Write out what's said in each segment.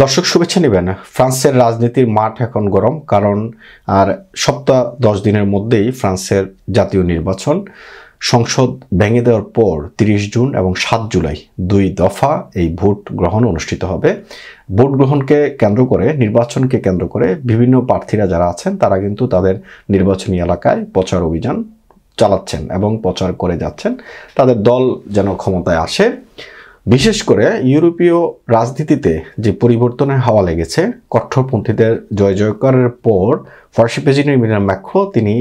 দর্শক শুভেচ্ছা নেবেন। ফ্রান্সের রাজনীতির মাঠ এখন গরম, কারণ আর সপ্তাহ 10 দিনের মধ্যেই ফ্রান্সের জাতীয় নির্বাচন। সংসদ ভেঙে দেওয়ার পর 30 জুন এবং 7 জুলাই 2 দফা এই ভোট গ্রহণ অনুষ্ঠিত হবে। ভোট গ্রহণকে কেন্দ্র করে, নির্বাচনকে কেন্দ্র করে বিভিন্ন প্রার্থীরা যারা আছেন তারা কিন্তু তাদের নির্বাচনী এলাকায় প্রচার অভিযান চালাচ্ছেন এবং প্রচার করে যাচ্ছেন তাদের দল যেন ক্ষমতায় আসে। বিশেষ করে ইউরোপীয় রাজনীতিতে যে পরিবর্তনের হাওয়া লেগেছে, কট্টরপন্থীদের জয় জয়কারের পর ফরাসি প্রেসিডেন্ট ইমানুয়েল ম্যাক্রো তিনি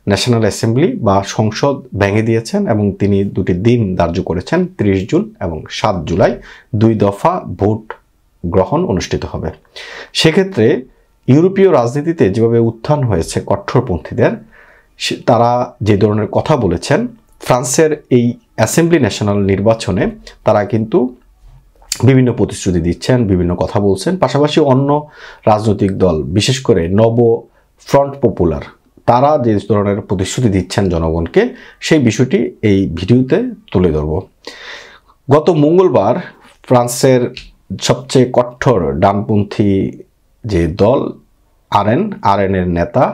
ন্যাশনাল অ্যাসেম্বলি বা সংসদ ভেঙে দিয়েছেন এবং তিনি দুটি দিন ধার্য করেছেন, 30 জুন এবং 7 জুলাই 2 দফা ভোট গ্রহণ অনুষ্ঠিত হবে। সেক্ষেত্রে ইউরোপীয় রাজনীতিতে যেভাবে উত্থান হয়েছে কট্টরপন্থীদের, তারা যে ধরনের কথা বলেছেন, ফ্রান্সের এই অ্যাসেম্বলি ন্যাশনাল নির্বাচনে তারা কিন্তু বিভিন্ন প্রতিশ্রুতি দিচ্ছেন, বিভিন্ন কথা বলছেন। পাশাপাশি অন্য রাজনৈতিক দল, বিশেষ করে নব ফ্রন্ট পপুলার, তারা যে ধরনের প্রতিশ্রুতি দিচ্ছেন জনগণকে, সেই বিষয়টি এই ভিডিওতে তুলে ধরব। গত মঙ্গলবার ফ্রান্সের সবচেয়ে কঠোর ডানপন্থী যে দল আরএনের নেতা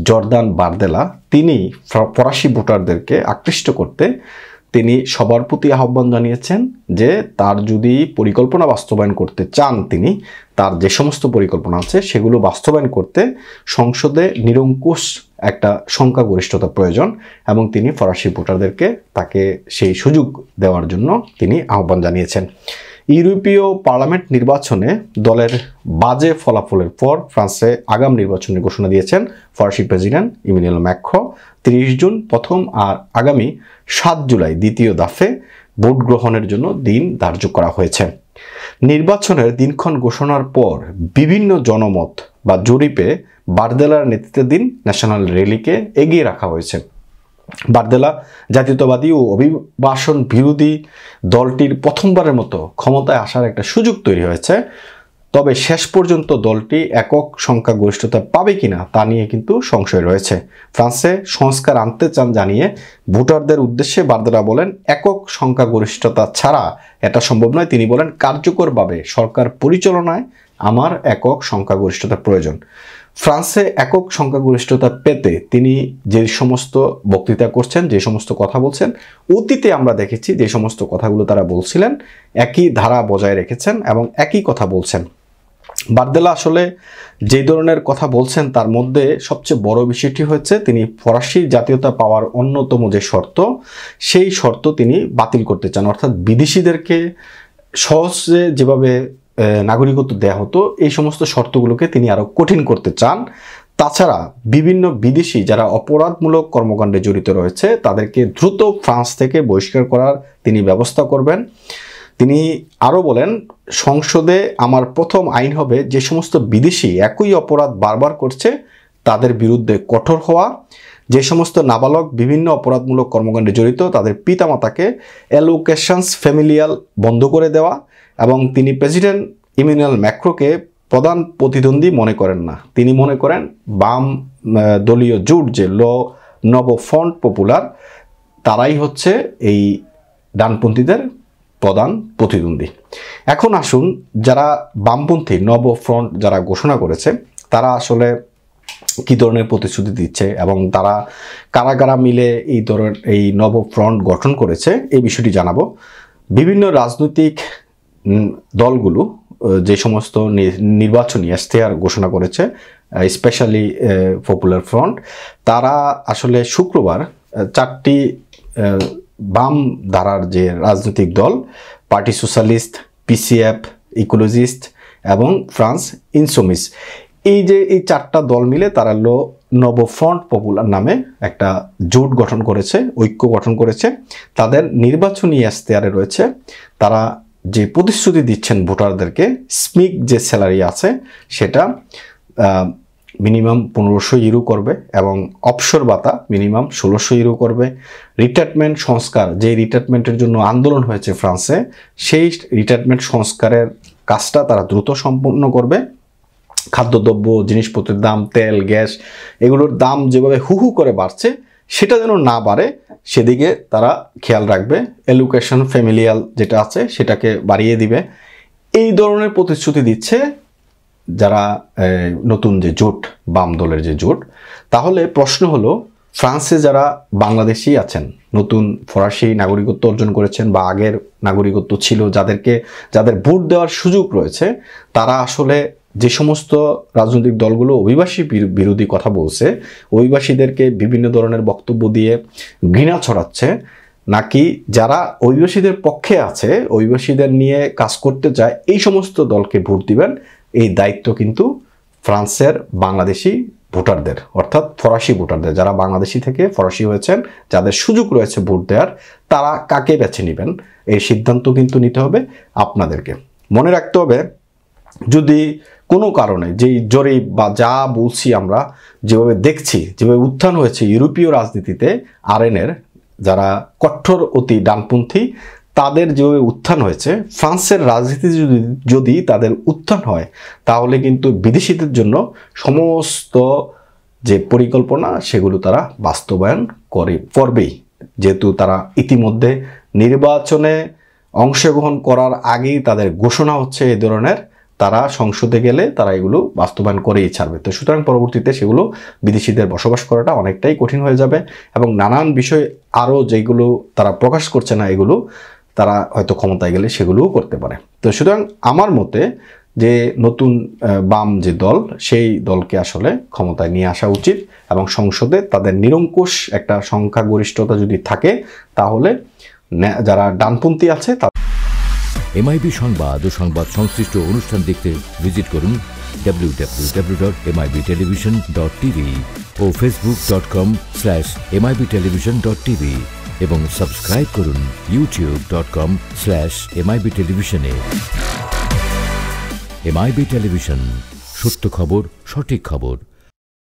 জর্দান বারদেলা, তিনি ফরাসি ভোটারদেরকে আকৃষ্ট করতে তিনি সবার প্রতি আহ্বান জানিয়েছেন যে তার যদি পরিকল্পনা বাস্তবায়ন করতে চান, তিনি তার যে সমস্ত পরিকল্পনা আছে সেগুলো বাস্তবায়ন করতে সংসদে নিরঙ্কুশ একটা সংখ্যাগরিষ্ঠতা প্রয়োজন এবং তিনি ফরাসি ভোটারদেরকে তাকে সেই সুযোগ দেওয়ার জন্য তিনি আহ্বান জানিয়েছেন। ইউরোপীয় পার্লামেন্ট নির্বাচনে দলের বাজে ফলাফলের পর ফ্রান্সে আগাম নির্বাচনের ঘোষণা দিয়েছেন ফরাসি প্রেসিডেন্ট ইমানুয়েল ম্যাক্রো। 30 জুন প্রথম আর আগামী 7 জুলাই দ্বিতীয় দফায় ভোট গ্রহণের জন্য দিন ধার্য করা হয়েছে। নির্বাচনের দিনক্ষণ ঘোষণার পর বিভিন্ন জনমত বা জরিপে বারদেলার নেতৃত্বাধীন ন্যাশনাল র্যালিকে এগিয়ে রাখা হয়েছে। বারদেলা জাতীয়তাবাদী ও অভিবাসন বিরোধী দলটির প্রথমবারের মতো ক্ষমতায় আসার একটা সুযোগ তৈরি হয়েছে। তবে শেষ পর্যন্ত দলটি একক সংখ্যাগরিষ্ঠতা পাবে কিনা তা নিয়ে কিন্তু সংশয় রয়েছে। ফ্রান্সে সংস্কার আনতে চান জানিয়ে ভোটারদের উদ্দেশ্যে বারদেলা বলেন, একক সংখ্যাগরিষ্ঠতা ছাড়া এটা সম্ভব নয়। তিনি বলেন, কার্যকরভাবে সরকার পরিচালনায় আমার একক সংখ্যাগরিষ্ঠতা প্রয়োজন। ফ্রান্সে একক সংখ্যাগরিষ্ঠতা পেতে তিনি যে সমস্ত বক্তৃতা করছেন, যে সমস্ত কথা বলছেন, অতীতে আমরা দেখেছি যে সমস্ত কথাগুলো তারা বলছিলেন, একই ধারা বজায় রেখেছেন এবং একই কথা বলছেন। বারদেলা আসলে যে ধরনের কথা বলছেন তার মধ্যে সবচেয়ে বড় বিষয়টি হচ্ছে তিনি ফরাসি জাতীয়তা পাওয়ার অন্যতম যে শর্ত, সেই শর্ত তিনি বাতিল করতে চান। অর্থাৎ বিদেশিদেরকে সহজে যেভাবে নাগরিকত্ব দেয়া হতো, এই সমস্ত শর্তগুলোকে তিনি আরও কঠিন করতে চান। তাছাড়া বিভিন্ন বিদেশি যারা অপরাধমূলক কর্মকাণ্ডে জড়িত রয়েছে তাদেরকে দ্রুত ফ্রান্স থেকে বহিষ্কার করার তিনি ব্যবস্থা করবেন। তিনি আরও বলেন, সংসদে আমার প্রথম আইন হবে যে সমস্ত বিদেশি একই অপরাধ বারবার করছে তাদের বিরুদ্ধে কঠোর হওয়া, যে সমস্ত নাবালক বিভিন্ন অপরাধমূলক কর্মকাণ্ডে জড়িত তাদের পিতামাতাকে অ্যালোকেশনস ফ্যামিলিয়াল বন্ধ করে দেওয়া। এবং তিনি প্রেসিডেন্ট ইমানুয়েল ম্যাক্রোকে প্রধান প্রতিদ্বন্দ্বী মনে করেন না। তিনি মনে করেন বাম দলীয় জোট যে নব ফ্রন্ট পপুলার, তারাই হচ্ছে এই ডানপন্থীদের প্রধান প্রতিদ্বন্দ্বী। এখন আসুন, যারা বামপন্থী নব ফ্রন্ট যারা ঘোষণা করেছে তারা আসলে কী ধরনের প্রতিশ্রুতি দিচ্ছে এবং তারা কারা কারা মিলে এই নব ফ্রন্ট গঠন করেছে, এই বিষয়টি জানাবো। বিভিন্ন রাজনৈতিক দলগুলো যে সমস্ত নির্বাচনী ইশতেহার ঘোষণা করেছে, স্পেশালি পপুলার ফ্রন্ট, তারা আসলে শুক্রবার 4টি বাম ধারার যে রাজনৈতিক দল, পার্টি সোশ্যালিস্ট, পিসিএফ, ইকোলজিস্ট এবং ফ্রান্স ইনসোমিস, এই 4টা দল মিলে তারা নব ফ্রন্ট পপুলার নামে একটা জোট গঠন করেছে, ঐক্য গঠন করেছে। তাদের নির্বাচনী ইশতেহারে রয়েছে তারা যে প্রতিশ্রুতি দিচ্ছেন ভোটারদেরকে, স্মিক যে স্যালারি আছে সেটা মিনিমাম 1500 ইউরো করবে এবং অবসর ভাতা মিনিমাম 1600 ইউরো করবে। রিটায়ারমেন্ট সংস্কার, যে রিটায়ারমেন্টের জন্য আন্দোলন হয়েছে ফ্রান্সে, সেই রিটায়ারমেন্ট সংস্কারের কাজটা তারা দ্রুত সম্পন্ন করবে। খাদ্যদ্রব্য, জিনিসপত্রের দাম, তেল, গ্যাস, এগুলোর দাম যেভাবে হু করে বাড়ছে সেটা যেন না বাড়ে সেদিকে তারা খেয়াল রাখবে। অ্যালোকেশন ফ্যামিলিয়াল যেটা আছে সেটাকে বাড়িয়ে দিবে। এই ধরনের প্রতিশ্রুতি দিচ্ছে যারা নতুন যে জোট, বাম দলের যে জোট, তাহলে প্রশ্ন হলো ফ্রান্সে যারা বাংলাদেশি আছেন, নতুন ফরাসি নাগরিকত্ব অর্জন করেছেন বা আগের নাগরিকত্ব ছিল, যাদের ভোট দেওয়ার সুযোগ রয়েছে, তারা আসলে যে সমস্ত রাজনৈতিক দলগুলো অভিবাসী বিরোধী কথা বলছে, অভিবাসীদেরকে বিভিন্ন ধরনের বক্তব্য দিয়ে ঘৃণা ছড়াচ্ছে, নাকি যারা অভিবাসীদের পক্ষে আছে, অভিবাসীদের নিয়ে কাজ করতে চায়, এই সমস্ত দলকে ভোট দিবেন, এই দায়িত্ব কিন্তু ফ্রান্সের বাংলাদেশি ভোটারদের, অর্থাৎ ফরাসি ভোটারদের, যারা বাংলাদেশি থেকে ফরাসি হয়েছেন, যাদের সুযোগ রয়েছে ভোট দেওয়ার, তারা কাকে বেছে নেবেন এই সিদ্ধান্ত কিন্তু নিতে হবে আপনাদেরকে। মনে রাখতে হবে, যদি কোনো কারণে যেই জরিপ বা যা বলছি আমরা, যেভাবে দেখছি, যেভাবে উত্থান হয়েছে ইউরোপীয় রাজনীতিতে আরএনএর, যারা কঠোর অতি ডানপন্থী, তাদের যেভাবে উত্থান হয়েছে, ফ্রান্সের রাজনীতি যদি তাদের উত্থান হয়, তাহলে কিন্তু বিদেশিদের জন্য সমস্ত যে পরিকল্পনা সেগুলো তারা বাস্তবায়ন করবেই। যেহেতু তারা ইতিমধ্যে নির্বাচনে অংশগ্রহণ করার আগেই তাদের ঘোষণা হচ্ছে এই ধরনের, তারা সংসদে গেলে তারা এগুলো বাস্তবায়ন করেই ছাড়বে। তো সুতরাং পরবর্তীতে সেগুলো বিদেশিদের বসবাস করাটা অনেকটাই কঠিন হয়ে যাবে, এবং নানান বিষয় আরও যেগুলো তারা প্রকাশ করছে না, এগুলো তারা হয়তো ক্ষমতায় গেলে সেগুলোও করতে পারে। তো সুতরাং আমার মতে যে নতুন বাম যে দল, সেই দলকে আসলে ক্ষমতায় নিয়ে আসা উচিত, এবং সংসদে তাদের নিরঙ্কুশ একটা সংখ্যাগরিষ্ঠতা যদি থাকে, তাহলে যারা ডানপন্থী আছে এমআইবি সংবাদ ও সংবাদ সংশ্লিষ্ট অনুষ্ঠান দেখতে ভিজিট করুন www.mibtelevision.tv ও facebook.com/mibtelevision.tv এবং সাবস্ক্রাইব করুন youtube.com/mibtelevision এ। এমআইবি টেলিভিশন, সত্য খবর, সঠিক খবর।